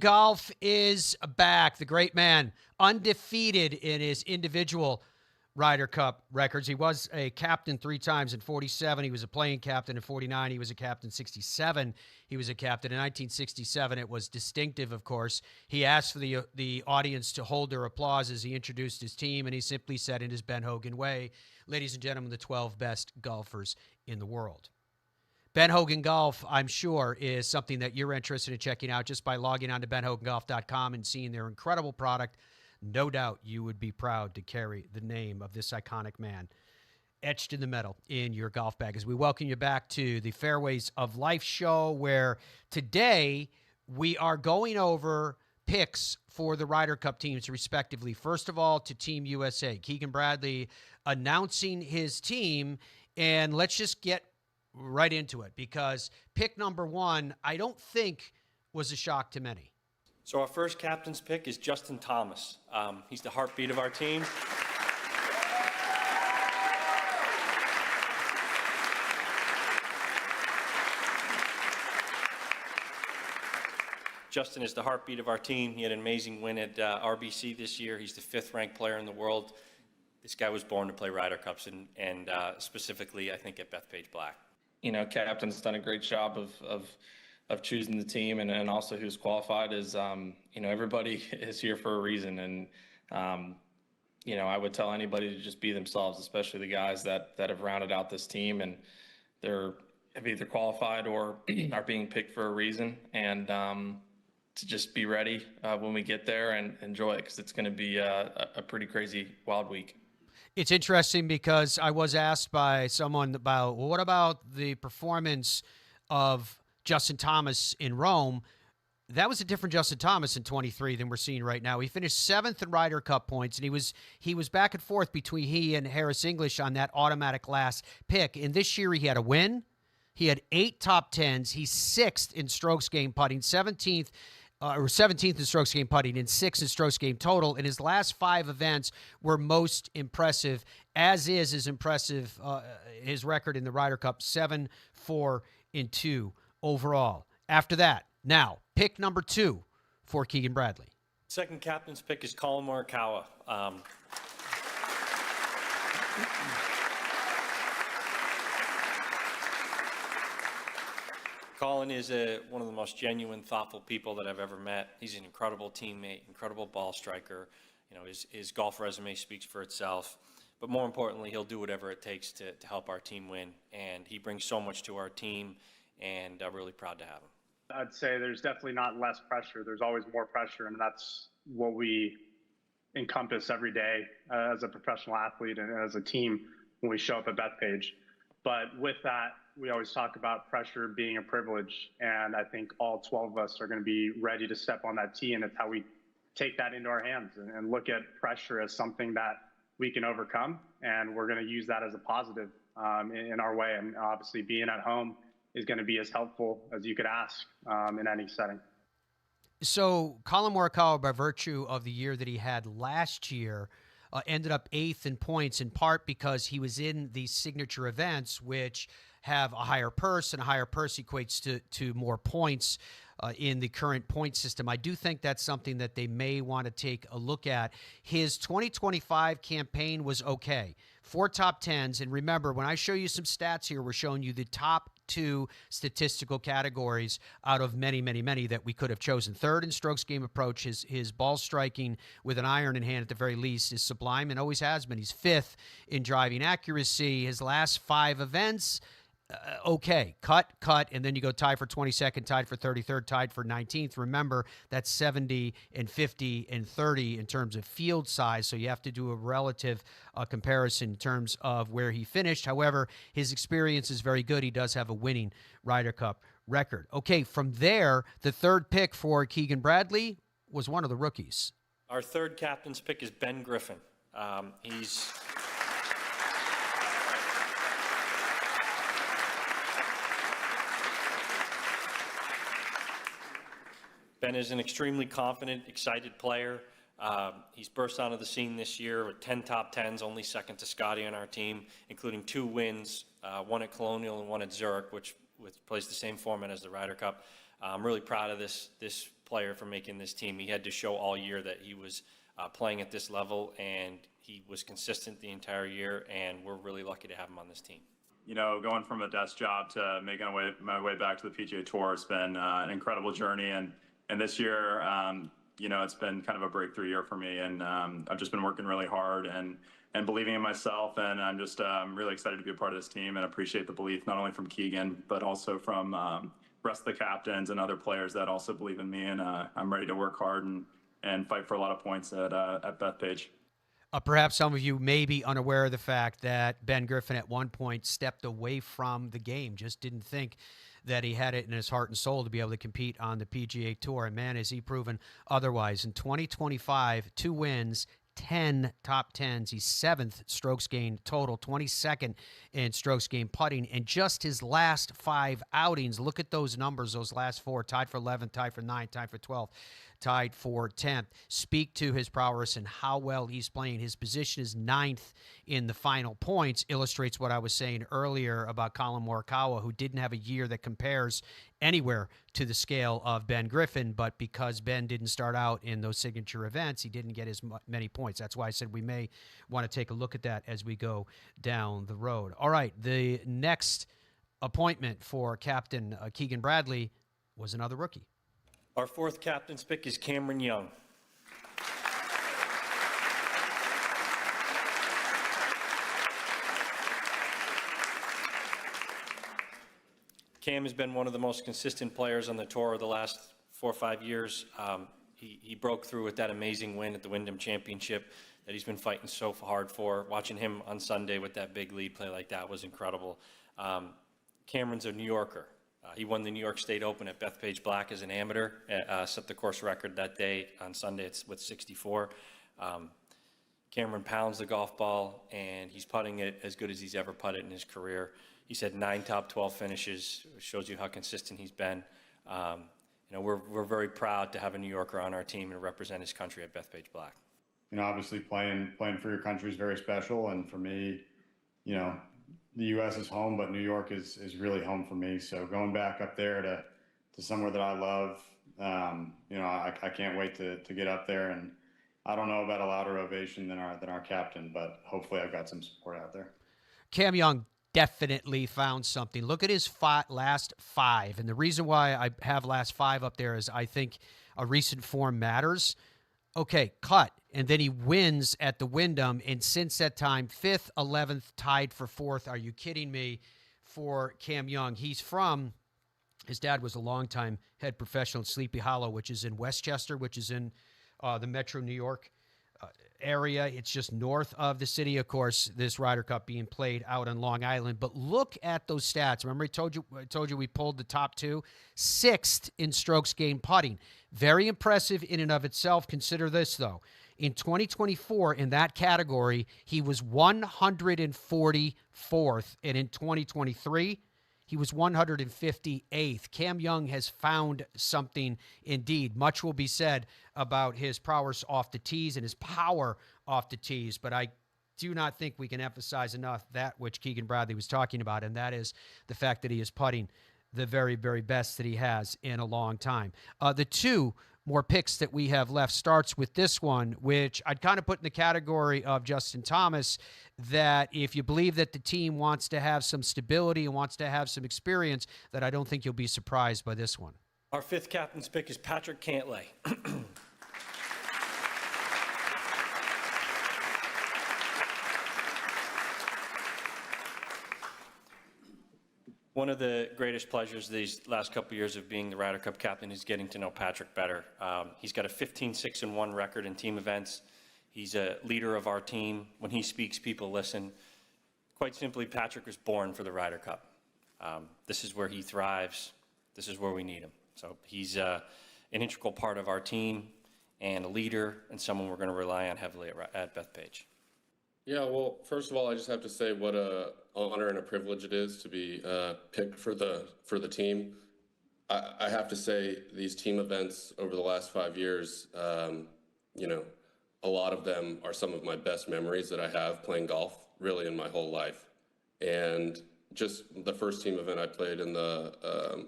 Golf is back. The great man, undefeated in his individual Ryder Cup records. He was a captain 3 times in 47. He was a playing captain in 49. He was a captain 67. He was a captain in 1967. It was distinctive, of course. He asked for the audience to hold their applause as he introduced his team, and he simply said in his Ben Hogan way, ladies and gentlemen, the 12 best golfers in the world. Ben Hogan Golf, I'm sure, is something that you're interested in checking out just by logging on to benhogangolf.com and seeing their incredible product. No doubt you would be proud to carry the name of this iconic man etched in the metal in your golf bag. As we welcome you back to the Fairways of Life show, where today we are going over picks for the Ryder Cup teams, respectively. First of all, to Team USA, Keegan Bradley announcing his team, and let's just get right into it, because pick number 1, I don't think was a shock to many. So our first captain's pick is Justin Thomas. He's the heartbeat of our team. Justin is the heartbeat of our team. He had an amazing win at RBC this year. He's the 5th ranked player in the world. This guy was born to play Ryder Cups, and specifically, I think, at Bethpage Black. You know, captain's done a great job of choosing the team, and also who's qualified is, you know, everybody is here for a reason. And, you know, I would tell anybody to just be themselves, especially the guys that have rounded out this team, and have either qualified or are being picked for a reason. And to just be ready when we get there and enjoy it, because it's going to be a pretty crazy, wild week. It's interesting because I was asked by someone about, well, what about the performance of Justin Thomas in Rome? That was a different Justin Thomas in 23 than we're seeing right now. He finished 7th in Ryder Cup points, and he was back and forth between he and Harris English on that automatic last pick. And this year he had a win. He had 8 top 10s. He's 6th in strokes game putting, 17th in strokes game putting, and 6th in strokes game total. And his last 5 events were most impressive, as is his impressive his record in the Ryder Cup, 7-4-2 overall. After that, now pick number 2 for Keegan Bradley. Second captain's pick is Collin Morikawa. Collin is one of the most genuine, thoughtful people that I've ever met. He's an incredible teammate, incredible ball striker. You know, his golf resume speaks for itself. But more importantly, he'll do whatever it takes to help our team win. And he brings so much to our team, and I'm really proud to have him. I'd say there's definitely not less pressure. There's always more pressure, and that's what we encompass every day as a professional athlete and as a team when we show up at Bethpage. But with that, we always talk about pressure being a privilege, and I think all 12 of us are going to be ready to step on that tee, and it's how we take that into our hands and look at pressure as something that we can overcome, and we're going to use that as a positive in our way. And obviously being at home is going to be as helpful as you could ask in any setting. So Collin Morikawa, by virtue of the year that he had last year, ended up 8th in points, in part because he was in these signature events, which have a higher purse, and a higher purse equates to more points in the current point system. I do think that's something that they may want to take a look at. His 2025 campaign was okay. 4 top 10s, and remember, when I show you some stats here, we're showing you the top 2 statistical categories out of many, many, many that we could have chosen. 3rd in strokes game approach. His ball striking with an iron in hand at the very least is sublime and always has been. He's 5th in driving accuracy. His last 5 events, okay, cut, and then you go tied for 22nd, tied for 33rd, tied for 19th. Remember, that's 70 and 50 and 30 in terms of field size, so you have to do a relative comparison in terms of where he finished. However, his experience is very good. He does have a winning Ryder Cup record. Okay, from there, the 3rd pick for Keegan Bradley was one of the rookies. Our 3rd captain's pick is Ben Griffin. Ben is an extremely confident, excited player. He's burst onto the scene this year with 10 top 10s, only second to Scotty on our team, including 2 wins, one at Colonial and one at Zurich, which plays the same format as the Ryder Cup. I'm really proud of this player for making this team. He had to show all year that he was playing at this level, and he was consistent the entire year, and we're really lucky to have him on this team. You know, going from a desk job to making my way back to the PGA Tour has been an incredible journey, and this year, you know, it's been kind of a breakthrough year for me, and I've just been working really hard and believing in myself, and I'm just really excited to be a part of this team and appreciate the belief not only from Keegan but also from the rest of the captains and other players that also believe in me, and I'm ready to work hard and fight for a lot of points at Bethpage. Perhaps some of you may be unaware of the fact that Ben Griffin at one point stepped away from the game, just didn't think that he had it in his heart and soul to be able to compete on the PGA Tour. And man, has he proven otherwise. In 2025, 2 wins, 10 top 10s. He's 7th strokes gained total, 22nd in strokes gained putting. And just his last 5 outings, look at those numbers, those last 4, tied for 11th, tied for 9th, tied for 12th, tied for 10th. Speak to his prowess and how well he's playing. His position is 9th in the final points, illustrates what I was saying earlier about Colin Morikawa, who didn't have a year that compares anywhere to the scale of Ben Griffin, but because Ben didn't start out in those signature events, he didn't get as many points. That's why I said we may want to take a look at that as we go down the road. All right, the next appointment for Captain Keegan Bradley was another rookie. Our 4th captain's pick is Cameron Young. Cam has been one of the most consistent players on the tour the last 4 or 5 years. He broke through with that amazing win at the Wyndham Championship that he's been fighting so hard for. Watching him on Sunday with that big lead play like that was incredible. Cameron's a New Yorker. He won the New York State Open at Bethpage Black as an amateur, set the course record that day on Sunday with 64. Cameron pounds the golf ball, and he's putting it as good as he's ever putted in his career. He's had 9 top 12 finishes, which shows you how consistent he's been. You know, we're very proud to have a New Yorker on our team and represent his country at Bethpage Black. You know, obviously playing for your country is very special, and for me, you know, the U.S. is home, but New York is really home for me. So going back up there to somewhere that I love, you know, I can't wait to get up there. And I don't know about a louder ovation than our captain, but hopefully I've got some support out there. Cam Young definitely found something. Look at his last 5. And the reason why I have last 5 up there is I think a recent form matters. Okay, cut. And then he wins at the Wyndham. And since that time, 5th, 11th, tied for 4th. Are you kidding me? For Cam Young. His dad was a longtime head professional at Sleepy Hollow, which is in Westchester, which is in the Metro New York area. It's just north of the city, of course, this Ryder Cup being played out on Long Island. But look at those stats. Remember I told you we pulled the top 2? 6th in strokes gained putting. Very impressive in and of itself. Consider this, though. In 2024, in that category, he was 144th. And in 2023, he was 158th. Cam Young has found something indeed. Much will be said about his prowess off the tees and his power off the tees, but I do not think we can emphasize enough that which Keegan Bradley was talking about, and that is the fact that he is putting the very, very best that he has in a long time. The 2 more picks that we have left starts with this one, which I'd kind of put in the category of Justin Thomas, that if you believe that the team wants to have some stability and wants to have some experience, that I don't think you'll be surprised by this one. Our 5th captain's pick is Patrick Cantlay. One of the greatest pleasures these last couple of years of being the Ryder Cup captain is getting to know Patrick better. He's got a 15-6-1 record in team events. He's a leader of our team. When he speaks, people listen. Quite simply, Patrick was born for the Ryder Cup. This is where he thrives. This is where we need him. So he's an integral part of our team and a leader and someone we're going to rely on heavily at Bethpage. Yeah, well, first of all, I just have to say what a honor and a privilege it is to be picked for the team. I have to say these team events over the last 5 years, you know, a lot of them are some of my best memories that I have playing golf really in my whole life. And just the first team event I played in the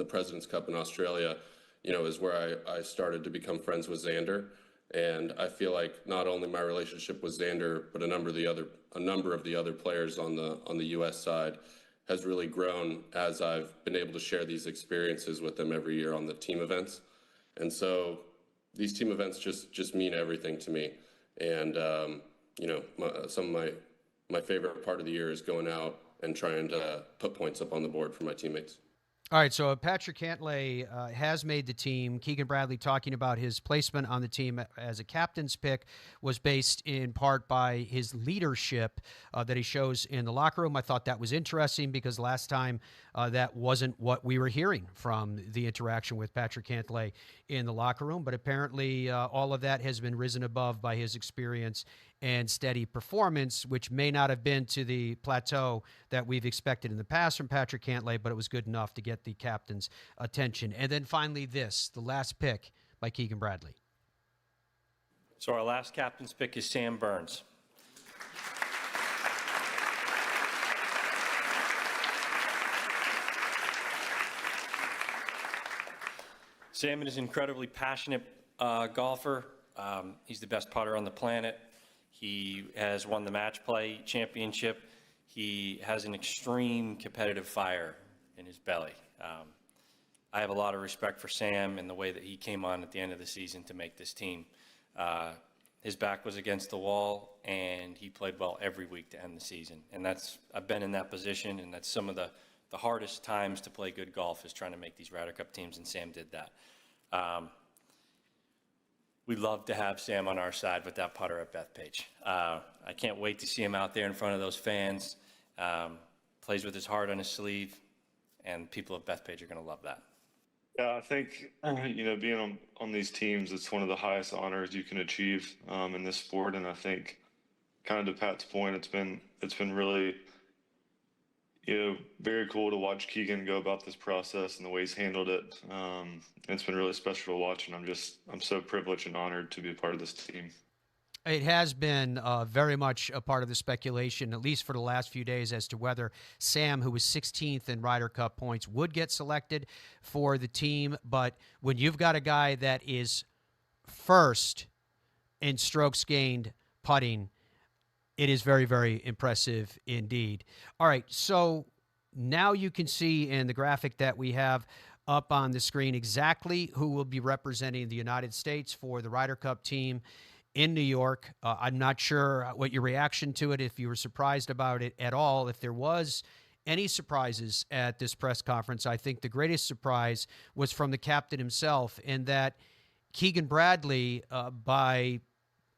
President's Cup in Australia, is where I started to become friends with Xander. And I feel like not only my relationship with Xander, but a number of the other players on the U.S. side has really grown as I've been able to share these experiences with them every year on the team events. And so these team events just mean everything to me. And, some of my favorite part of the year is going out and trying to put points up on the board for my teammates. All right, so Patrick Cantlay has made the team. Keegan Bradley talking about his placement on the team as a captain's pick was based in part by his leadership that he shows in the locker room. I thought that was interesting because last time that wasn't what we were hearing from the interaction with Patrick Cantlay in the locker room. But apparently all of that has been risen above by his experience and steady performance, which may not have been to the plateau that we've expected in the past from Patrick Cantlay, but it was good enough to get the captain's attention. And then finally the last pick by Keegan Bradley. So our last captain's pick is Sam Burns. Sam is an incredibly passionate golfer. He's the best putter on the planet. He has won the match play championship. He has an extreme competitive fire in his belly. I have a lot of respect for Sam and the way that he came on at the end of the season to make this team. His back was against the wall, and he played well every week to end the season. And I've been in that position, and that's some of the hardest times to play good golf is trying to make these Ryder Cup teams, and Sam did that. We'd love to have Sam on our side with that putter at Bethpage. I can't wait to see him out there in front of those fans. Plays with his heart on his sleeve, and people at Bethpage are going to love that. Yeah, I think, being on these teams, it's one of the highest honors you can achieve in this sport. And I think, kind of to Pat's point, it's been really, very cool to watch Keegan go about this process and the way he's handled it. It's been really special to watch, and I'm so privileged and honored to be a part of this team. It has been very much a part of the speculation, at least for the last few days, as to whether Sam, who was 16th in Ryder Cup points, would get selected for the team. But when you've got a guy that is first in strokes gained putting, it is very, very impressive indeed. All right, so now you can see in the graphic that we have up on the screen exactly who will be representing the United States for the Ryder Cup team in New York. I'm not sure what your reaction to it, if you were surprised about it at all. If there was any surprises at this press conference, I think the greatest surprise was from the captain himself, in that Keegan Bradley, by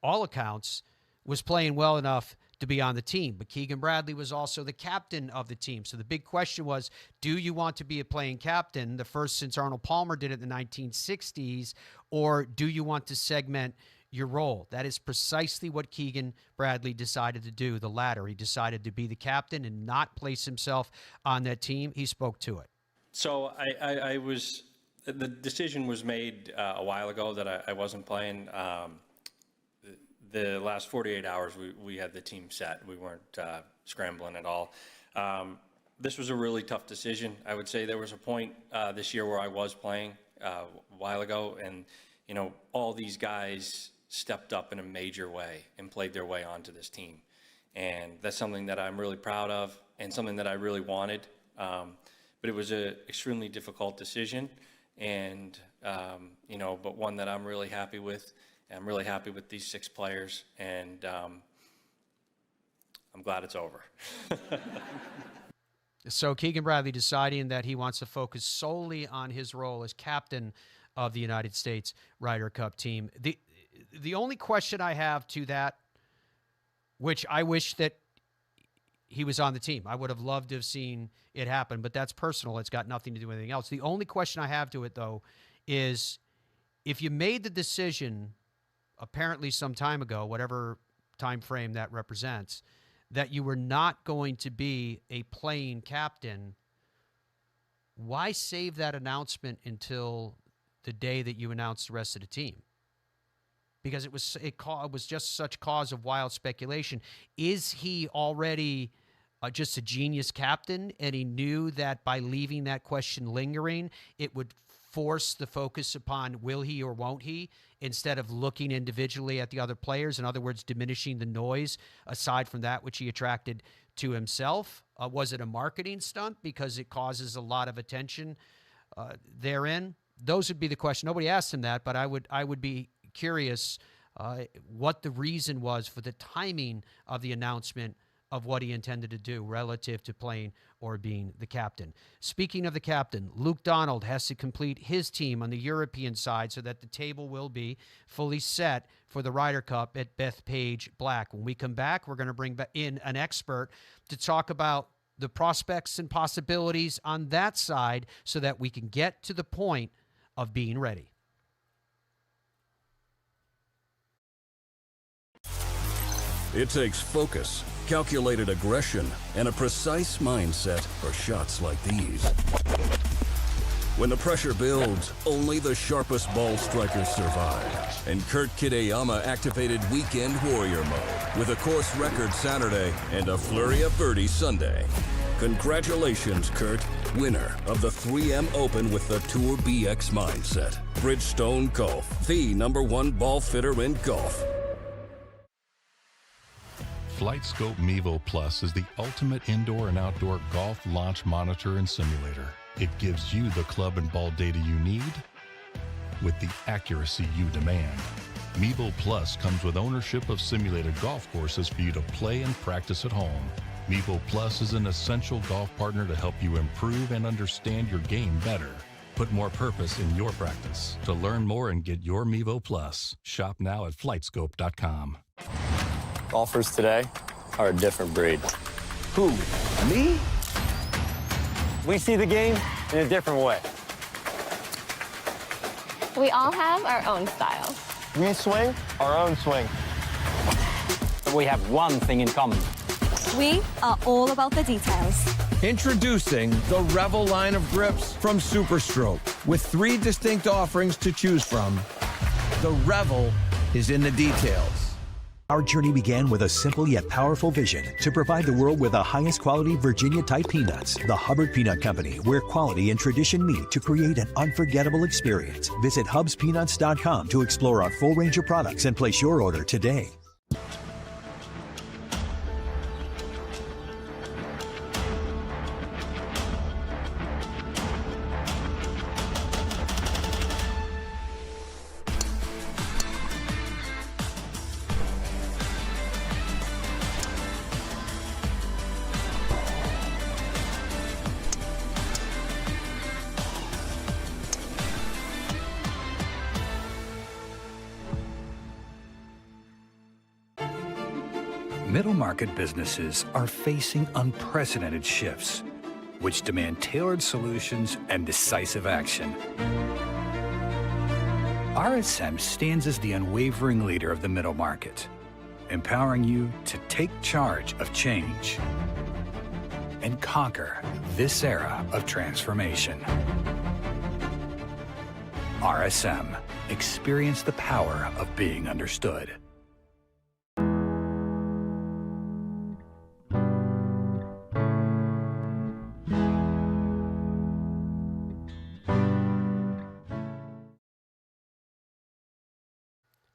all accounts, was playing well enough to be on the team. But Keegan Bradley was also the captain of the team. So the big question was, do you want to be a playing captain, the first since Arnold Palmer did it in the 1960s, or do you want to segment your role? That is precisely what Keegan Bradley decided to do, the latter. He decided to be the captain and not place himself on that team. He spoke to it. So the decision was made a while ago that I wasn't playing. The last 48 hours, we had the team set. We weren't scrambling at all. This was a really tough decision. I would say there was a point this year where I was playing a while ago, and all these guys stepped up in a major way and played their way onto this team. And that's something that I'm really proud of and something that I really wanted. But it was an extremely difficult decision, and, but one that I'm really happy with. I'm really happy with these 6 players, and I'm glad it's over. So Keegan Bradley deciding that he wants to focus solely on his role as captain of the United States Ryder Cup team. The only question I have to that, which I wish that he was on the team. I would have loved to have seen it happen, but that's personal. It's got nothing to do with anything else. The only question I have to it, though, is if you made the decision apparently some time ago, whatever time frame that represents, that you were not going to be a playing captain, why save that announcement until the day that you announced the rest of the team? Because it was just such cause of wild speculation. Is he already just a genius captain, and he knew that by leaving that question lingering, it would force the focus upon will he or won't he, instead of looking individually at the other players? In other words, diminishing the noise aside from that which he attracted to himself? Was it a marketing stunt because it causes a lot of attention therein? Those would be the question. Nobody asked him that, but I would be curious what the reason was for the timing of the announcement of what he intended to do relative to playing or being the captain. Speaking of the captain, Luke Donald has to complete his team on the European side so that the table will be fully set for the Ryder Cup at Bethpage Black. When we come back, we're going to bring in an expert to talk about the prospects and possibilities on that side so that we can get to the point of being ready. It takes focus, calculated aggression, and a precise mindset for shots like these. When the pressure builds, only the sharpest ball strikers survive. And Kurt Kitayama activated Weekend Warrior mode with a course record Saturday and a flurry of birdies Sunday. Congratulations, Kurt, winner of the 3M Open with the Tour BX mindset. Bridgestone Golf, the #1 ball fitter in golf. FlightScope Mevo Plus is the ultimate indoor and outdoor golf launch monitor and simulator. It gives you the club and ball data you need with the accuracy you demand. Mevo Plus comes with ownership of simulated golf courses for you to play and practice at home. Mevo Plus is an essential golf partner to help you improve and understand your game better. Put more purpose in your practice. To learn more and get your Mevo Plus, shop now at flightscope.com. Golfers today are a different breed. Who? Me? We see the game in a different way. We all have our own style. We swing our own swing. We have one thing in common. We are all about the details. Introducing the Revel line of grips from Superstroke. With 3 distinct offerings to choose from, the Revel is in the details. Our journey began with a simple yet powerful vision to provide the world with the highest quality Virginia-type peanuts. The Hubbard Peanut Company, where quality and tradition meet to create an unforgettable experience. Visit hubspeanuts.com to explore our full range of products and place your order today. Middle market businesses are facing unprecedented shifts, which demand tailored solutions and decisive action. RSM stands as the unwavering leader of the middle market, empowering you to take charge of change and conquer this era of transformation. RSM. Experience the power of being understood.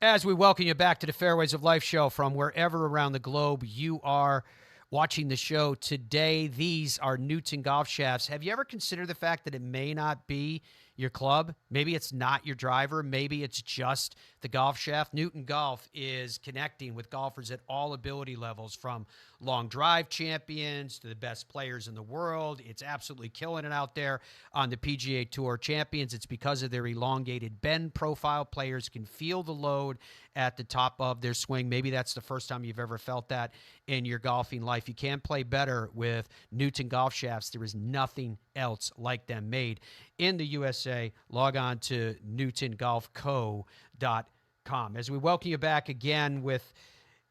As we welcome you back to the Fairways of Life show from wherever around the globe you are watching the show today, these are Newton golf shafts. Have you ever considered the fact that it may not be your club? Maybe it's not your driver. Maybe it's just the golf shaft. Newton Golf is connecting with golfers at all ability levels, from long drive champions to the best players in the world. It's absolutely killing it out there on the PGA Tour champions. It's because of their elongated bend profile. Players can feel the load at the top of their swing. Maybe that's the first time you've ever felt that in your golfing life. You can't play better with Newton golf shafts. There is nothing else like them made in the USA. Log on to newtongolfco.com. As we welcome you back again with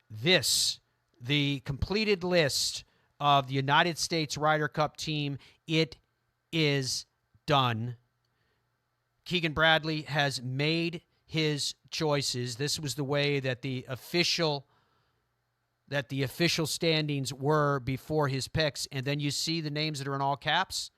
this, the completed list of the United States Ryder Cup team. It is done. Keegan Bradley has made his choices. This was the way that the official standings were before his picks. And then you see the names that are in all caps.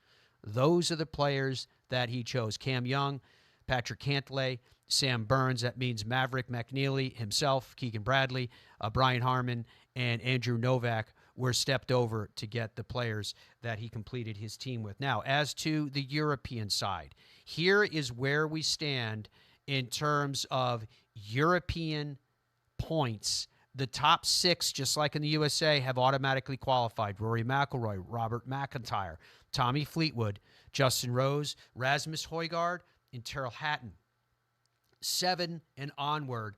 Those are the players that he chose. Cam Young, Patrick Cantlay, Sam Burns, that means Maverick McNeely himself, Keegan Bradley, Brian Harmon, and Andrew Novak were stepped over to get the players that he completed his team with. Now, as to the European side, here is where we stand in terms of European points. The top 6, just like in the USA, have automatically qualified. Rory McIlroy, Robert McIntyre, Tommy Fleetwood, Justin Rose, Rasmus Højgaard, and Terrell Hatton. 7 and onward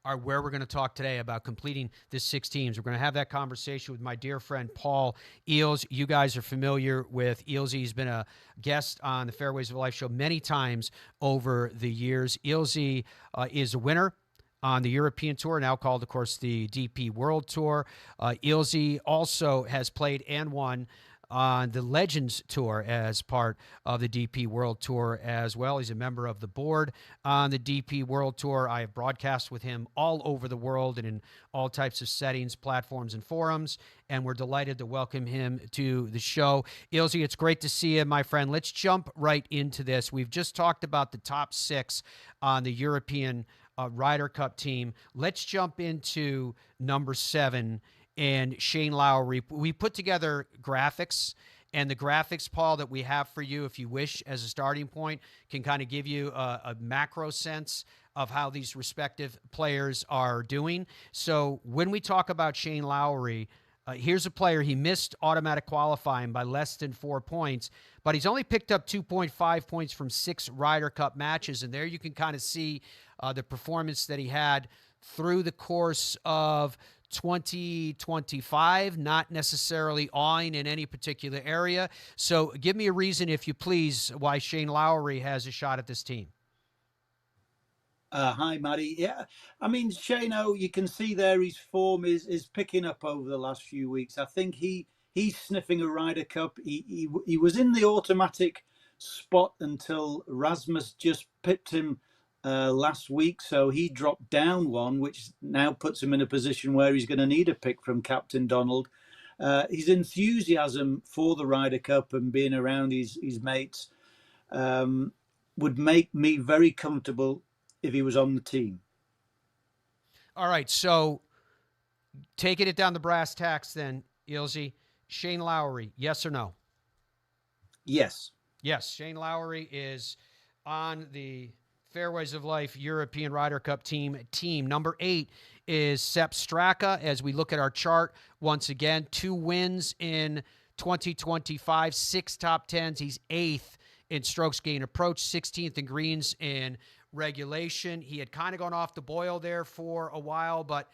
are where we're going to talk today about completing this 6 teams. We're going to have that conversation with my dear friend Paul Eales. You guys are familiar with Eales. He's been a guest on the Fairways of Life show many times over the years. Eales is a winner on the European Tour, now called, of course, the DP World Tour. Eales also has played and won on the Legends Tour as part of the DP World Tour as well. He's a member of the board on the DP World Tour. I have broadcast with him all over the world and in all types of settings, platforms, and forums, and we're delighted to welcome him to the show. Eales, it's great to see you, my friend. Let's jump right into this. We've just talked about the top 6 on the European Ryder Cup team. Let's jump into number 7 and Shane Lowry. We put together graphics, and the graphics, Paul, that we have for you, if you wish, as a starting point, can kind of give you a macro sense of how these respective players are doing. So when we talk about Shane Lowry, here's a player. He missed automatic qualifying by less than 4 points, but he's only picked up 2.5 points from 6 Ryder Cup matches, and there you can kind of see the performance that he had through the course of 2025, not necessarily awing in any particular area. So give me a reason, if you please, why Shane Lowry has a shot at this team. Hi, Maddie. Yeah, I mean, Shane, you can see there his form is picking up over the last few weeks. I think he's sniffing a Ryder Cup. He was in the automatic spot until Rasmus just pipped him last week, so he dropped down one, which now puts him in a position where he's going to need a pick from Captain Donald. His enthusiasm for the Ryder Cup and being around his mates would make me very comfortable if he was on the team. All right, so taking it down the brass tacks then, Eales, Shane Lowry, yes or no? Yes. Yes, Shane Lowry is on the Fairways of Life European Ryder Cup team. Number 8 is Sepp Straka. As we look at our chart, once again, 2 wins in 2025, 6 top 10s. He's 8th in strokes gained approach, 16th in greens in regulation. He had kind of gone off the boil there for a while, but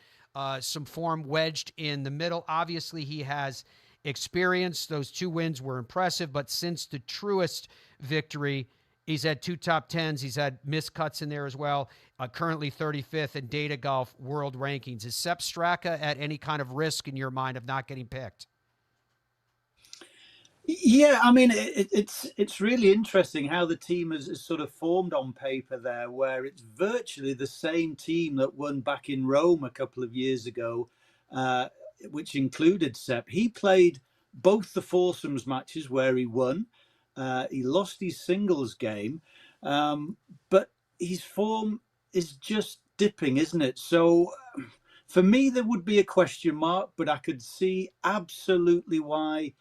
some form wedged in the middle. Obviously, he has experience. Those 2 wins were impressive, but since the Truist victory, he's had 2 top 10s. He's had missed cuts in there as well. Currently 35th in Data Golf World Rankings. Is Sepp Straka at any kind of risk in your mind of not getting picked? Yeah, I mean, it's really interesting how the team is sort of formed on paper there, where it's virtually the same team that won back in Rome a couple of years ago, which included Sepp. He played both the foursomes matches where he won. He lost his singles game, but his form is just dipping, isn't it? So for me, there would be a question mark, but I could see absolutely why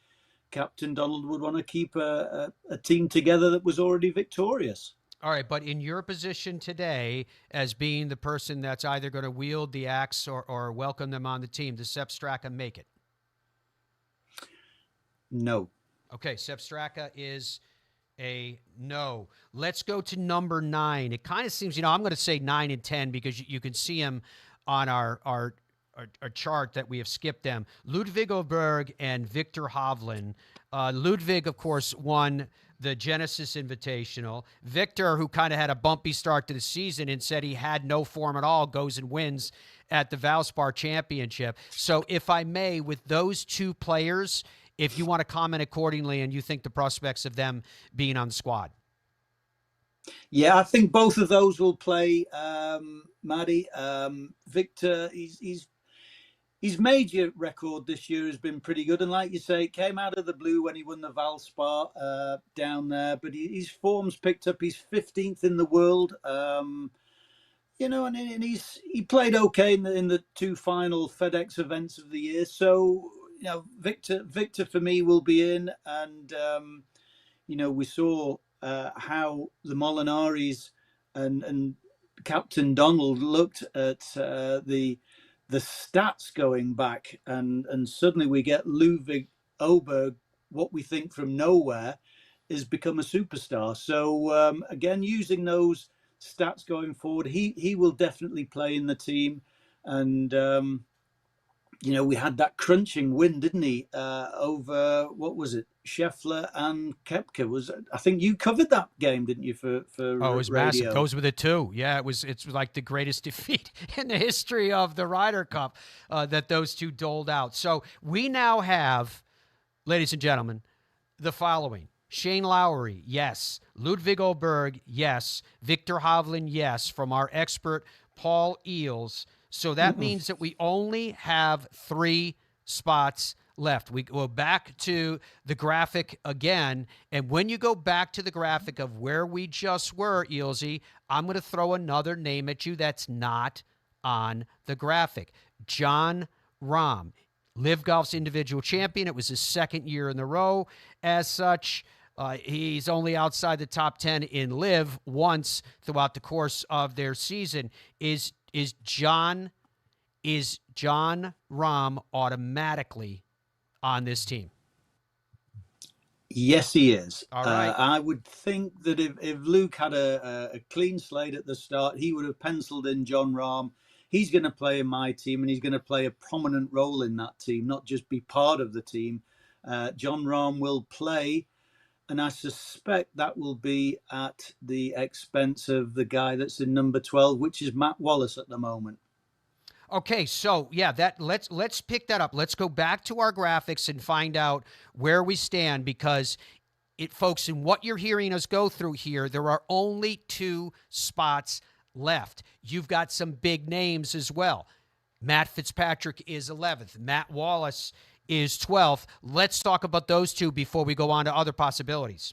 Captain Donald would want to keep a team together that was already victorious. All right, but in your position today, as being the person that's either going to wield the axe or welcome them on the team, does Sepp Straka make it? No. Okay, Sepp Straka is a no. Let's go to number 9. It kind of seems, I'm going to say 9 and 10 because you can see him on our chart that we have skipped them. Ludwig Åberg and Victor Hovland. Ludwig, of course, won the Genesis Invitational. Victor, who kind of had a bumpy start to the season and said he had no form at all, goes and wins at the Valspar Championship. So if I may, with those 2 players, if you want to comment accordingly and you think the prospects of them being on the squad. Yeah, I think both of those will play, Maddie. Victor, his major record this year has been pretty good, and like you say, it came out of the blue when he won the Valspar down there. But his form's picked up. He's 15th in the world, and he played okay in the two final FedEx events of the year. So Victor for me will be in, and we saw how the Molinaris and Captain Donald looked at the stats going back, and suddenly we get Ludwig Oberg, what we think from nowhere, has become a superstar. So again, using those stats going forward, he will definitely play in the team. And we had that crunching win, didn't he, over, what was it, Scheffler and Koepka? I think you covered that game, didn't you, for Oh, it was radio? massive. Goes with it, too. Yeah, it's like the greatest defeat in the history of the Ryder Cup that those two doled out. So we now have, ladies and gentlemen, the following. Shane Lowry, yes. Ludwig Oberg, yes. Victor Hovland, yes. From our expert, Paul Eales. So that means that we only have 3 spots left. We go back to the graphic again. And when you go back to the graphic of where we just were, Ealesy, I'm going to throw another name at you that's not on the graphic. Jon Rahm, Live Golf's individual champion. It was his 2nd year in a row. As such, he's only outside the top 10 in Live once throughout the course of their season. Is Jon Rahm automatically on this team? Yes, he is. All right. I would think that if Luke had a clean slate at the start, he would have penciled in Jon Rahm. He's going to play in my team, and he's going to play a prominent role in that team, not just be part of the team. Jon Rahm will play, and I suspect that will be at the expense of the guy that's in number 12, which is Matt Wallace at the moment. Okay, so yeah, let's pick that up. Let's go back to our graphics and find out where we stand, because folks, in what you're hearing us go through here, there are only 2 spots left. You've got some big names as well. Matt Fitzpatrick is 11th. Matt Wallace is 12th. Let's talk about those 2 before we go on to other possibilities.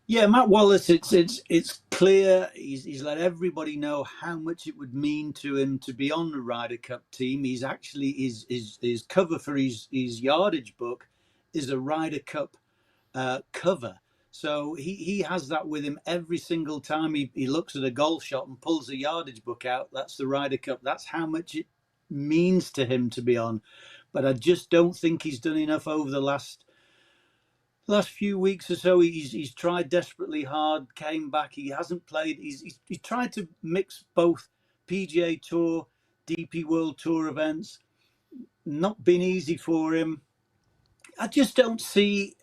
Yeah, Matt Wallace, it's clear he's let everybody know how much it would mean to him to be on the Ryder Cup team. He's actually his cover for his yardage book is a Ryder Cup cover. So he has that with him every single time he looks at a golf shot and pulls a yardage book out. That's the Ryder Cup. That's how much it means to him to be on. But I just don't think he's done enough over the last few weeks or so. He's tried desperately hard, came back. He hasn't played. He's tried to mix both PGA Tour, DP World Tour events. Not been easy for him. I just don't see,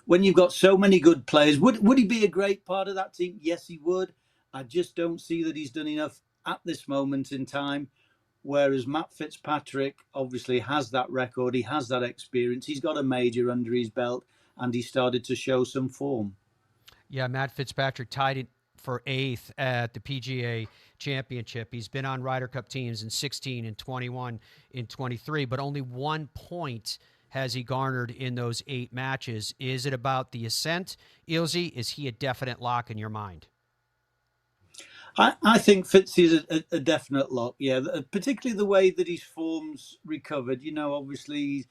when you've got so many good players, would he be a great part of that team? Yes, he would. I just don't see that he's done enough at this moment in time. Whereas Matt Fitzpatrick obviously has that record, he has that experience, he's got a major under his belt, and he started to show some form. Yeah, Matt Fitzpatrick tied it for 8th at the PGA Championship. He's been on Ryder Cup teams in 16 and 21 and 23, but only 1 point has he garnered in those 8 matches. Is it about the ascent, Ealesy? Is he a definite lock in your mind? I think Fitzy is a definite lock, yeah, particularly the way that his form's recovered. Obviously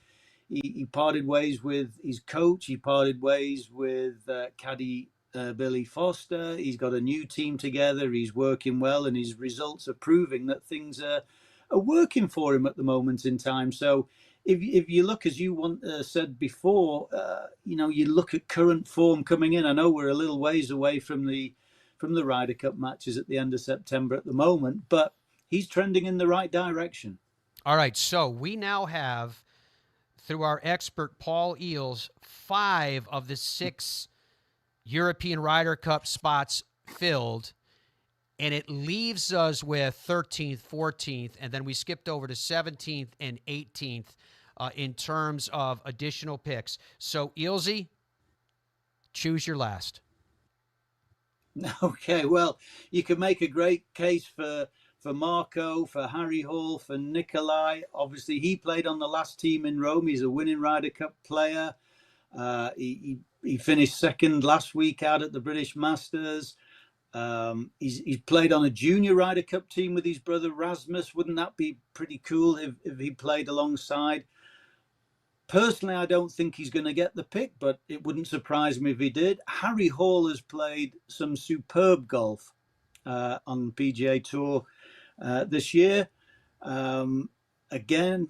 he parted ways with his coach, he parted ways with caddy Billy Foster. He's got a new team together, he's working well, and his results are proving that things are working for him at the moment in time. So if you look, as you said before, you look at current form coming in. I know we're a little ways away from the Ryder Cup matches at the end of September at the moment, but he's trending in the right direction. All right, so we now have, through our expert Paul Eales, 5 of the 6 European Ryder Cup spots filled, and it leaves us with 13th, 14th, and then we skipped over to 17th and 18th in terms of additional picks. So, Ealesy, choose your last. Okay, well, you can make a great case for Marco, for Harry Hall, for Nikolai. Obviously, he played on the last team in Rome. He's a winning Ryder Cup player. He finished second last week out at the British Masters. He's played on a junior Ryder Cup team with his brother Rasmus. Wouldn't that be pretty cool if he played alongside? Personally, I don't think he's going to get the pick, but it wouldn't surprise me if he did. Harry Hall has played some superb golf on the PGA Tour this year. Again,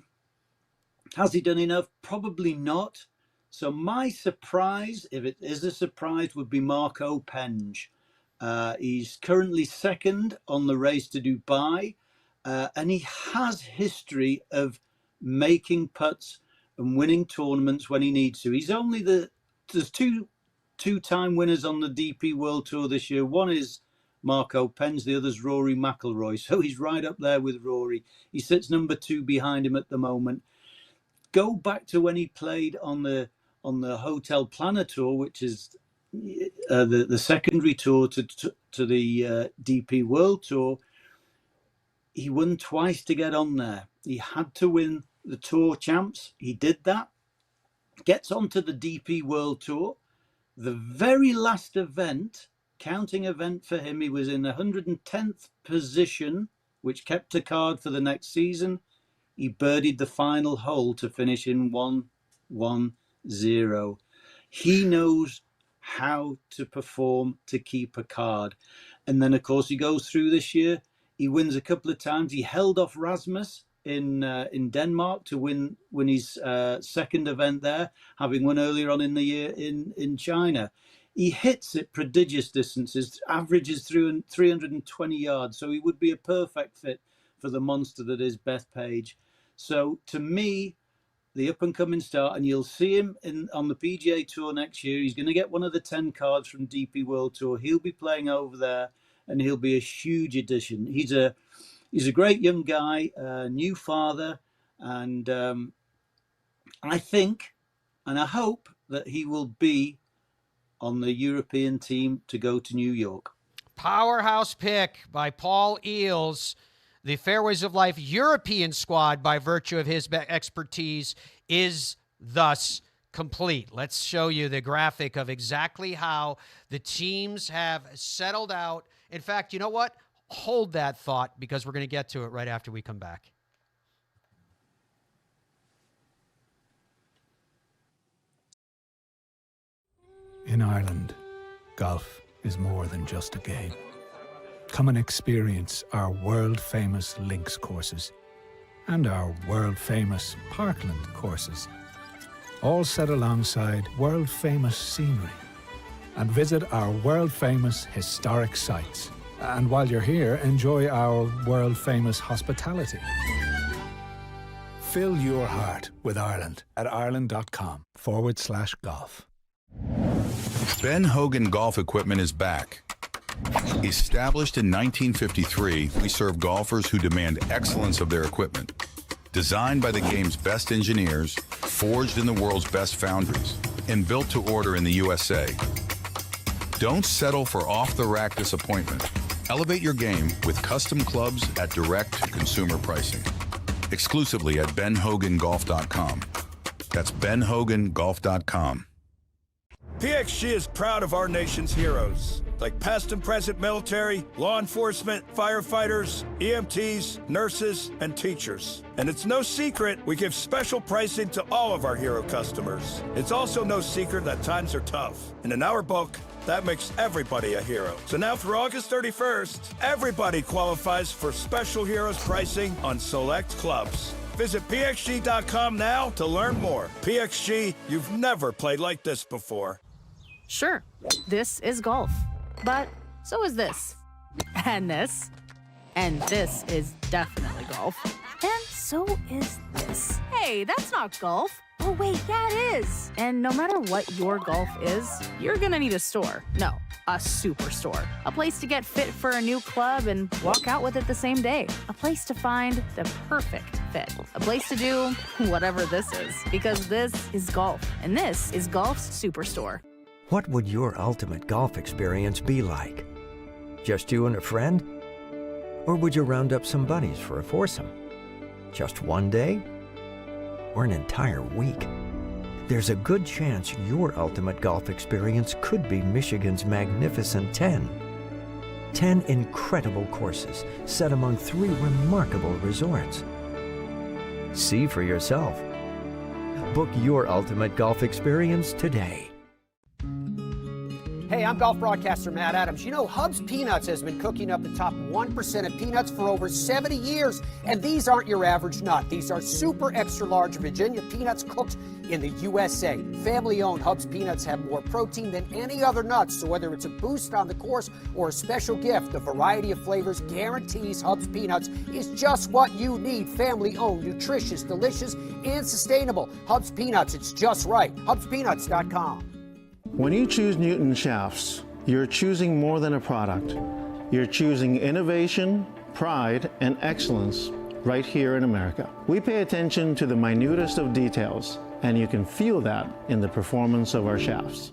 has he done enough? Probably not. So my surprise, if it is a surprise, would be Marco Penge. He's currently second on the race to Dubai, and he has history of making putts and winning tournaments when he needs to. He's only there's two-time winners on the DP World Tour this year. One is Marco Penge, the other's Rory McIlroy. So he's right up there with Rory. He sits number 2 behind him at the moment. Go back to when he played on the Hotel Planner Tour, which is the secondary tour to the DP World Tour. He won twice to get on there. He had to win the Tour Champs. He did that. Gets onto the DP World Tour. The very last event, counting event for him, he was in 110th position, which kept a card for the next season. He birdied the final hole to finish in 1-1-0. He knows how to perform to keep a card. And then, of course, he goes through this year. He wins a couple of times. He held off Rasmus in Denmark to win his second event there, having won earlier on in the year in China. He hits at prodigious distances, averages through 320 yards. So he would be a perfect fit for the monster that is Bethpage. So to me, the up-and-coming star, and you'll see him on the PGA Tour next year. He's going to get one of the 10 cards from DP World Tour. He'll be playing over there, and he'll be a huge addition. He's a great young guy, new father, and I think, and I hope that he will be on the European team to go to New York. Powerhouse pick by Paul Eales. The Fairways of Life European squad, by virtue of his expertise, is thus complete. Let's show you the graphic of exactly how the teams have settled out. In fact, you know what? Hold that thought, because we're going to get to it right after we come back. In Ireland, golf is more than just a game. Come and experience our world-famous links courses and our world-famous parkland courses, all set alongside world-famous scenery. And visit our world-famous historic sites. And while you're here, enjoy our world-famous hospitality. Fill your heart with Ireland at ireland.com/golf. Ben Hogan Golf Equipment is back. Established in 1953, we serve golfers who demand excellence of their equipment. Designed by the game's best engineers, forged in the world's best foundries, and built to order in the USA. Don't settle for off-the-rack disappointment. Elevate your game with custom clubs at direct-to-consumer pricing. Exclusively at benhogangolf.com. That's benhogangolf.com. PXG is proud of our nation's heroes, like past and present military, law enforcement, firefighters, EMTs, nurses, and teachers. And it's no secret we give special pricing to all of our hero customers. It's also no secret that times are tough. And in our book, that makes everybody a hero. So now through August 31st, everybody qualifies for special heroes pricing on select clubs. Visit PXG.com now to learn more. PXG, you've never played like this before. Sure, this is golf, but so is this, and this, and this is definitely golf, and so is this. Hey, that's not golf. Oh wait, yeah it is. And no matter what your golf is, you're gonna need a store. No, a superstore. A place to get fit for a new club and walk out with it the same day. A place to find the perfect fit. A place to do whatever this is, because this is golf, and this is Golf's Superstore. What would your ultimate golf experience be like? Just you and a friend? Or would you round up some buddies for a foursome? Just one day? Or an entire week? There's a good chance your ultimate golf experience could be Michigan's magnificent 10. 10 incredible courses set among 3 remarkable resorts. See for yourself. Book your ultimate golf experience today. Hey, I'm golf broadcaster Matt Adams. You know, Hub's Peanuts has been cooking up the top 1% of peanuts for over 70 years. And these aren't your average nut. These are super extra large Virginia peanuts cooked in the USA. Family-owned Hub's Peanuts have more protein than any other nuts. So whether it's a boost on the course or a special gift, the variety of flavors guarantees Hub's Peanuts is just what you need. Family-owned, nutritious, delicious, and sustainable. Hub's Peanuts, it's just right. HubsPeanuts.com. When you choose Newton shafts, you're choosing more than a product. You're choosing innovation, pride, and excellence right here in America. We pay attention to the minutest of details, and you can feel that in the performance of our shafts.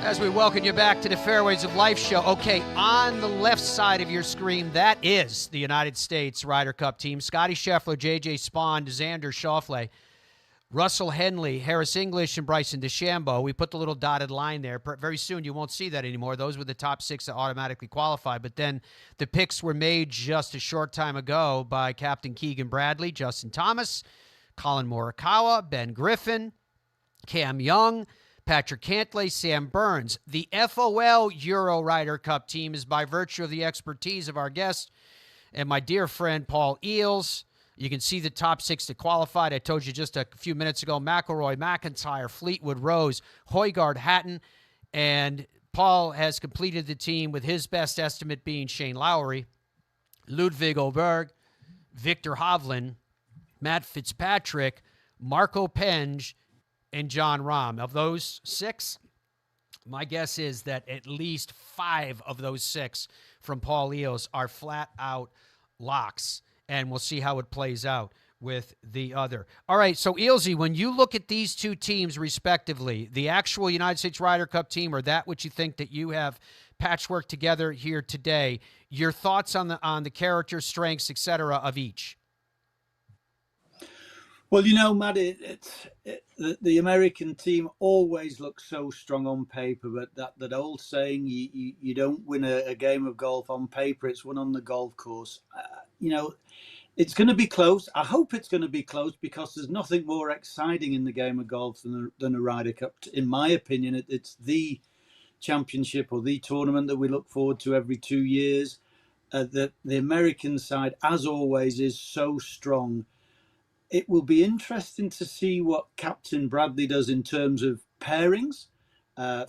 As we welcome you back to the Fairways of Life show. Okay, on the left side of your screen, that is the United States Ryder Cup team. Scotty Scheffler, J.J. Spaun, Xander Schauffele, Russell Henley, Harris English, and Bryson DeChambeau. We put the little dotted line there. Very soon you won't see that anymore. Those were the top 6 that automatically qualified. But then the picks were made just a short time ago by Captain Keegan Bradley, Justin Thomas, Colin Morikawa, Ben Griffin, Cam Young, Patrick Cantlay, Sam Burns. The FOL Euro Ryder Cup team is by virtue of the expertise of our guest and my dear friend Paul Eales. You can see the top 6 that qualified. I told you just a few minutes ago, McIlroy, McIntyre, Fleetwood, Rose, Højgaard, Hatton, and Paul has completed the team with his best estimate being Shane Lowry, Ludwig Oberg, Victor Hovland, Matt Fitzpatrick, Marco Penge, and John Rahm. Of those 6, my guess is that at least 5 of those 6 from Paul Eales are flat-out locks, and we'll see how it plays out with the other. All right, so Ealesy, when you look at these two teams respectively, the actual United States Ryder Cup team or that which you think that you have patchwork together here today, your thoughts on the character, strengths, etc. of each? Well, you know, Matt, the American team always looks so strong on paper, but that old saying, you don't win a game of golf on paper, it's won on the golf course. You know, it's going to be close. I hope it's going to be close because there's nothing more exciting in the game of golf than a Ryder Cup. In my opinion, it's the championship or the tournament that we look forward to every 2 years. The American side, as always, is so strong. It will be interesting to see what Captain Bradley does in terms of pairings.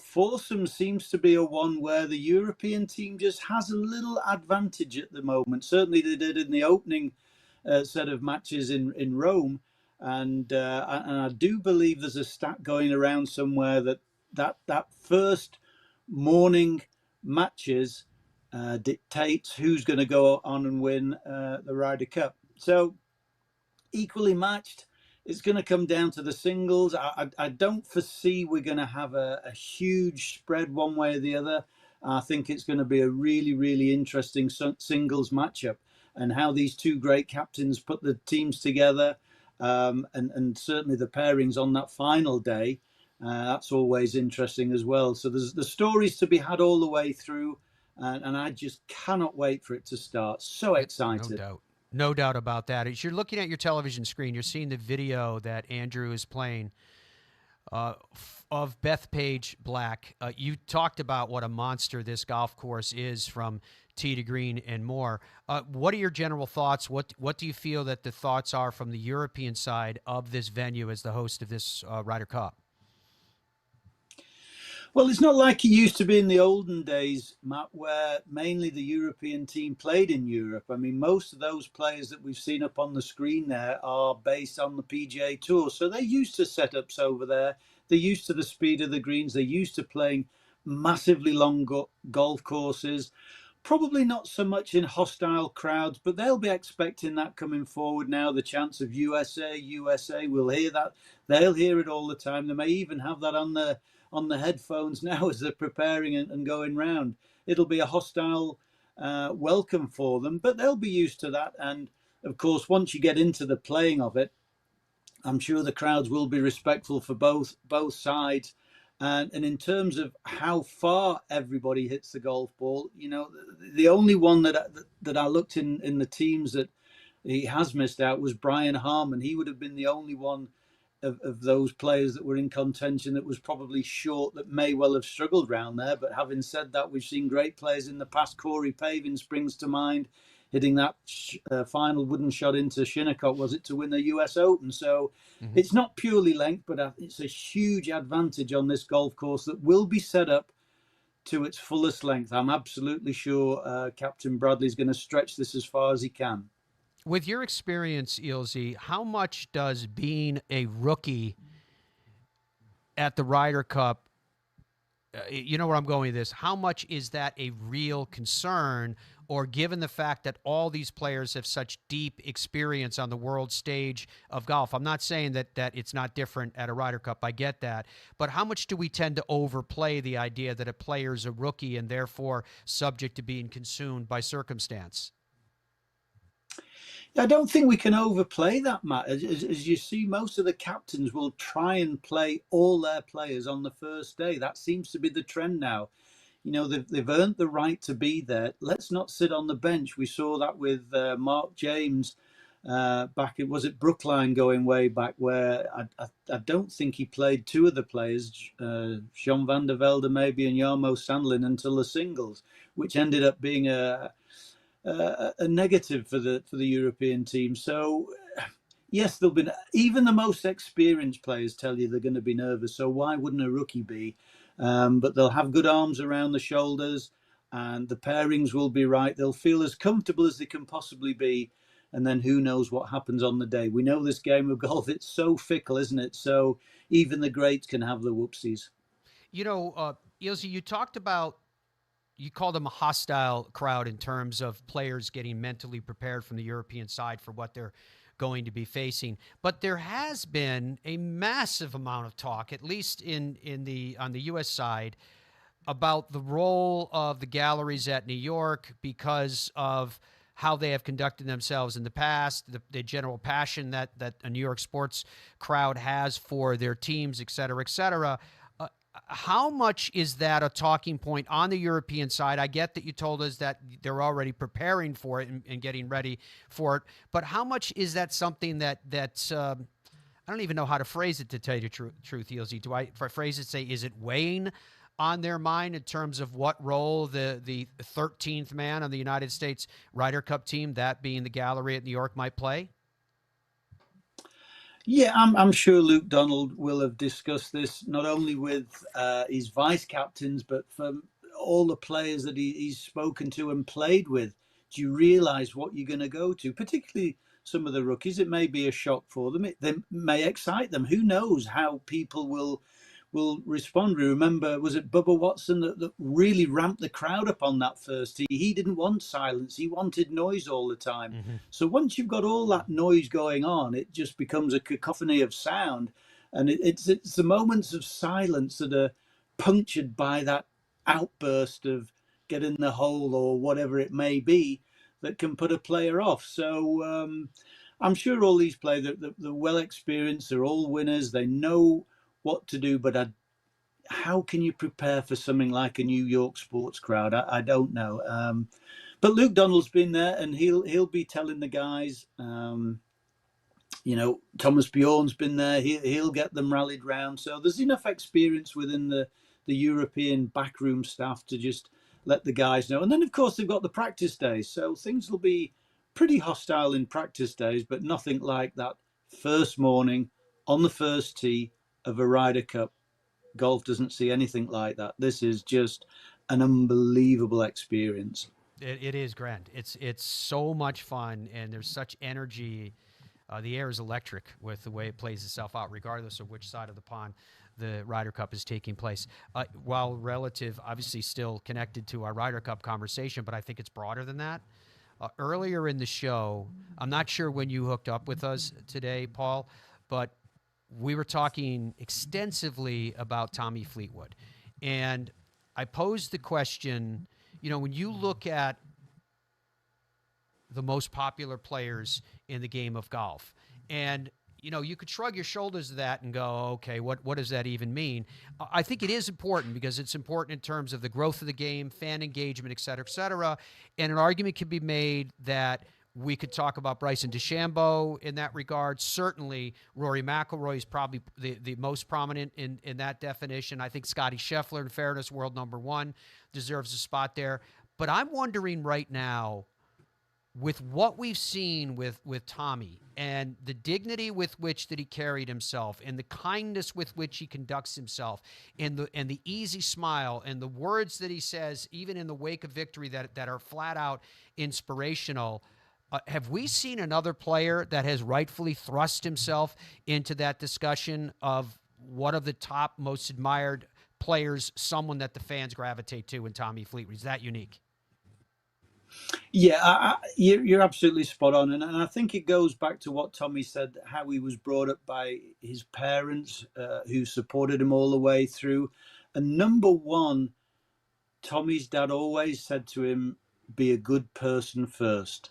Foursome seems to be a one where the European team just has a little advantage at the moment. Certainly they did in the opening set of matches in Rome. And I do believe there's a stat going around somewhere that first morning matches dictates who's going to go on and win the Ryder Cup. So equally matched, it's going to come down to the singles. I don't foresee we're going to have a huge spread one way or the other. I think it's going to be a really, really interesting singles matchup, and how these two great captains put the teams together, and certainly the pairings on that final day. That's always interesting as well. So there's the stories to be had all the way through, and I just cannot wait for it to start. So excited. No doubt. No doubt about that. As you're looking at your television screen, you're seeing the video that Andrew is playing of Bethpage Black. You talked about what a monster this golf course is from tee to green and more. What are your general thoughts? What do you feel that the thoughts are from the European side of this venue as the host of this Ryder Cup? Well, it's not like it used to be in the olden days, Matt, where mainly the European team played in Europe. I mean, most of those players that we've seen up on the screen there are based on the PGA Tour. So they're used to setups over there. They're used to the speed of the greens. They're used to playing massively long golf courses. Probably not so much in hostile crowds, but they'll be expecting that coming forward now. The chants of USA, USA, we'll hear that. They'll hear it all the time. They may even have that on the headphones now as they're preparing and going round. It'll be a hostile welcome for them, but they'll be used to that. And of course, once you get into the playing of it, I'm sure the crowds will be respectful for both sides. And in terms of how far everybody hits the golf ball, you know, the only one that I looked in the teams that he has missed out was Brian Harmon. He would have been the only one of those players that were in contention that was probably short, that may well have struggled round there. But having said that, we've seen great players in the past. Corey Pavin springs to mind, hitting that final wooden shot into Shinnecock, was it, to win the US Open? So it's not purely length, but it's a huge advantage on this golf course that will be set up to its fullest length. I'm absolutely sure Captain Bradley's going to stretch this as far as he can. With your experience, Eales, how much does being a rookie at the Ryder Cup, you know where I'm going with this, how much is that a real concern? Or given the fact that all these players have such deep experience on the world stage of golf, I'm not saying that it's not different at a Ryder Cup. I get that. But how much do we tend to overplay the idea that a player's a rookie and therefore subject to being consumed by circumstance? I don't think we can overplay that, Matt. As you see, most of the captains will try and play all their players on the first day. That seems to be the trend now. You know, they've earned the right to be there. Let's not sit on the bench. We saw that with Mark James back in, was it Brookline, going way back, where I don't think he played two of the players, Jean van der Velde maybe and Jarmo Sandlin, until the singles, which ended up being a negative for the European team. So yes, there'll be, even the most experienced players tell you they're going to be nervous. So why wouldn't a rookie be? But they'll have good arms around the shoulders, and the pairings will be right. They'll feel as comfortable as they can possibly be. And then who knows what happens on the day. We know this game of golf, it's so fickle, isn't it? So even the greats can have the whoopsies. You know, Eales, you talked about, you called them a hostile crowd in terms of players getting mentally prepared from the European side for what they're going to be facing. But there has been a massive amount of talk, at least on the U.S. side, about the role of the galleries at New York because of how they have conducted themselves in the past, the general passion that a New York sports crowd has for their teams, et cetera, et cetera. How much is that a talking point on the European side? I get that you told us that they're already preparing for it and getting ready for it, but how much is that something that's I don't even know how to phrase it, to tell you the truth, Eales. If I phrase it, say, is it weighing on their mind in terms of what role the 13th man on the United States Ryder Cup team, that being the gallery at New York, might play? Yeah, I'm sure Luke Donald will have discussed this not only with his vice captains, but from all the players that he's spoken to and played with. Do you realise what you're going to go to? Particularly some of the rookies, it may be a shock for them. It may excite them. Who knows how people will respond. We remember, was it Bubba Watson that really ramped the crowd up on that first tee? He didn't want silence. He wanted noise all the time. Mm-hmm. So once you've got all that noise going on, it just becomes a cacophony of sound. And it's the moments of silence that are punctured by that outburst of get in the hole or whatever it may be that can put a player off. So I'm sure all these players, they're well experienced, they're all winners, they know what to do, but how can you prepare for something like a New York sports crowd? I don't know. But Luke Donald's been there, and he'll be telling the guys. You know, Thomas Bjorn's been there. He'll get them rallied round. So there's enough experience within the European backroom staff to just let the guys know. And then, of course, they've got the practice days. So things will be pretty hostile in practice days, but nothing like that first morning on the first tee of a Ryder Cup. Golf doesn't see anything like that. This is just an unbelievable experience. It is, Grant. It's so much fun, and there's such energy. The air is electric with the way it plays itself out, regardless of which side of the pond the Ryder Cup is taking place. While relative, obviously still connected to our Ryder Cup conversation, but I think it's broader than that. Earlier in the show, I'm not sure when you hooked up with us today, Paul, but we were talking extensively about Tommy Fleetwood. And I posed the question, when you look at the most popular players in the game of golf, and you could shrug your shoulders at that and go, okay, what does that even mean? I think it is important because it's important in terms of the growth of the game, fan engagement, et cetera, et cetera. And an argument could be made that we could talk about Bryson DeChambeau in that regard. Certainly, Rory McIlroy is probably the most prominent in that definition. I think Scottie Scheffler, in fairness, world number one, deserves a spot there. But I'm wondering right now, with what we've seen with Tommy and the dignity with which that he carried himself and the kindness with which he conducts himself and the easy smile and the words that he says, even in the wake of victory, that are flat out inspirational. Have we seen another player that has rightfully thrust himself into that discussion of one of the top, most admired players, someone that the fans gravitate to in Tommy Fleetwood? Is that unique? Yeah, you're absolutely spot on. And I think it goes back to what Tommy said, how he was brought up by his parents who supported him all the way through. And number one, Tommy's dad always said to him, be a good person first.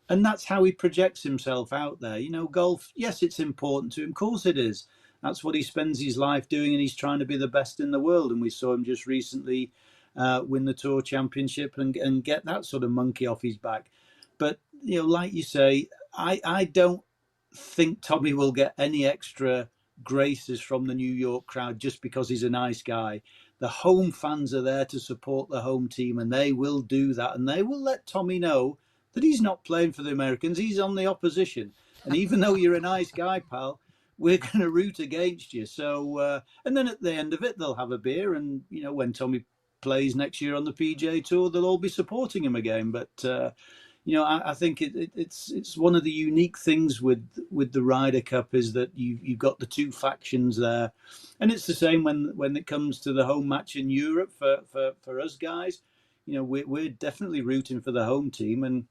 And that's how he projects himself out there. Golf, yes, it's important to him. Of course it is. That's what he spends his life doing, and he's trying to be the best in the world. And we saw him just recently win the Tour Championship and get that sort of monkey off his back. But, like you say, I don't think Tommy will get any extra graces from the New York crowd just because he's a nice guy. The home fans are there to support the home team, and they will do that. And they will let Tommy know that he's not playing for the Americans. He's on the opposition. And even though you're a nice guy, pal, we're going to root against you. So, and then at the end of it, they'll have a beer. And, when Tommy plays next year on the PGA Tour, they'll all be supporting him again. But, I think it's one of the unique things with the Ryder Cup is that you've got the two factions there. And it's the same when it comes to the home match in Europe for us guys. We're definitely rooting for the home team. And,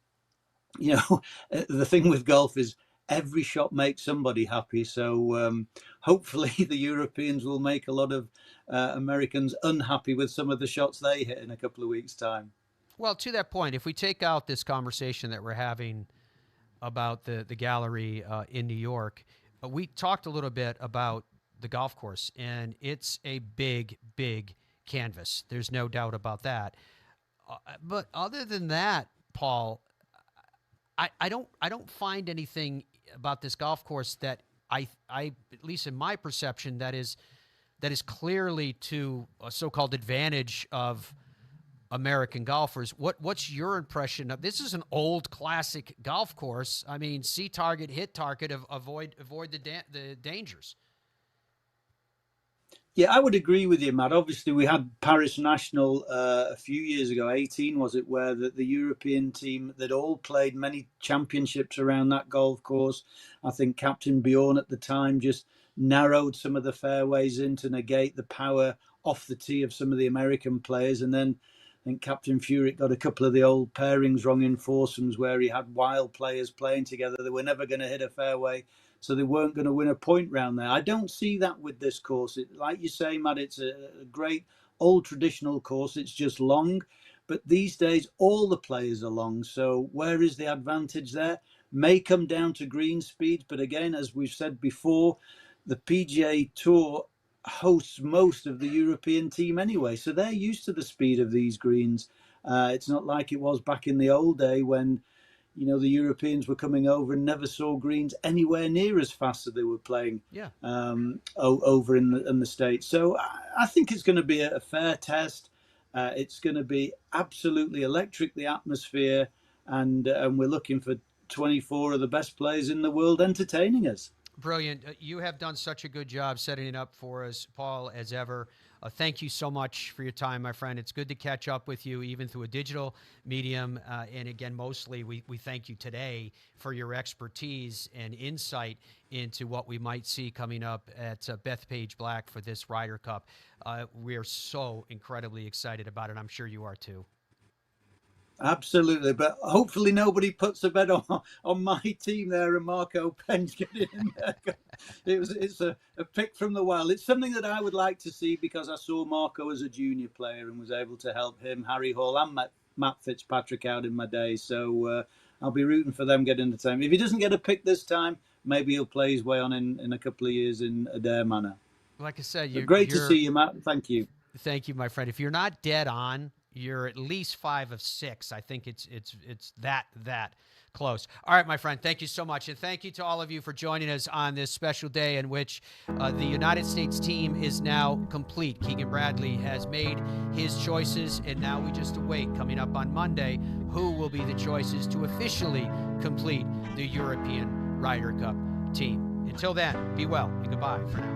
the thing with golf is every shot makes somebody happy. So hopefully the Europeans will make a lot of Americans unhappy with some of the shots they hit in a couple of weeks' time. Well, to that point, if we take out this conversation that we're having about the gallery in New York, we talked a little bit about the golf course, and it's a big, big canvas. There's no doubt about that. But other than that, Paul, I don't find anything about this golf course that I at least in my perception that is clearly to a so-called advantage of American golfers. What's your impression of this? Is an old classic golf course. I mean, see target, hit target, avoid the dangers. Yeah, I would agree with you, Matt. Obviously, we had Paris National a few years ago, 18 was it, where the European team that all played many championships around that golf course. I think Captain Bjorn at the time just narrowed some of the fairways in to negate the power off the tee of some of the American players. And then I think Captain Furyk got a couple of the old pairings wrong in foursomes where he had wild players playing together. They were never going to hit a fairway, so they weren't going to win a point round there. I don't see that with this course. Like you say, Matt, it's a great old traditional course. It's just long. But these days, all the players are long. So where is the advantage there? May come down to green speeds. But again, as we've said before, the PGA Tour hosts most of the European team anyway. So they're used to the speed of these greens. It's not like it was back in the old day when the Europeans were coming over and never saw greens anywhere near as fast as they were playing over in the States. So I think it's going to be a fair test. It's going to be absolutely electric, the atmosphere, and we're looking for 24 of the best players in the world entertaining us. Brilliant. You have done such a good job setting it up for us, Paul, as ever. Thank you so much for your time, my friend. It's good to catch up with you, even through a digital medium. And again, mostly we thank you today for your expertise and insight into what we might see coming up at Bethpage Black for this Ryder Cup. We are so incredibly excited about it. I'm sure you are too. Absolutely, but hopefully nobody puts a bet on my team there and Marco Penn's getting in there. It's a pick from the wild. It's something that I would like to see because I saw Marco as a junior player and was able to help him, Harry Hall and Matt Fitzpatrick out in my day. So I'll be rooting for them getting the time. If he doesn't get a pick this time, maybe he'll play his way on in a couple of years in Adair manner. Like I said, great to see you, Matt. Thank you. Thank you, my friend. If you're not dead on, you're at least 5 of 6. I think it's that close. All right, my friend, thank you so much. And thank you to all of you for joining us on this special day in which the United States team is now complete. Keegan Bradley has made his choices, and now we just await, coming up on Monday, who will be the choices to officially complete the European Ryder Cup team. Until then, be well and goodbye for now.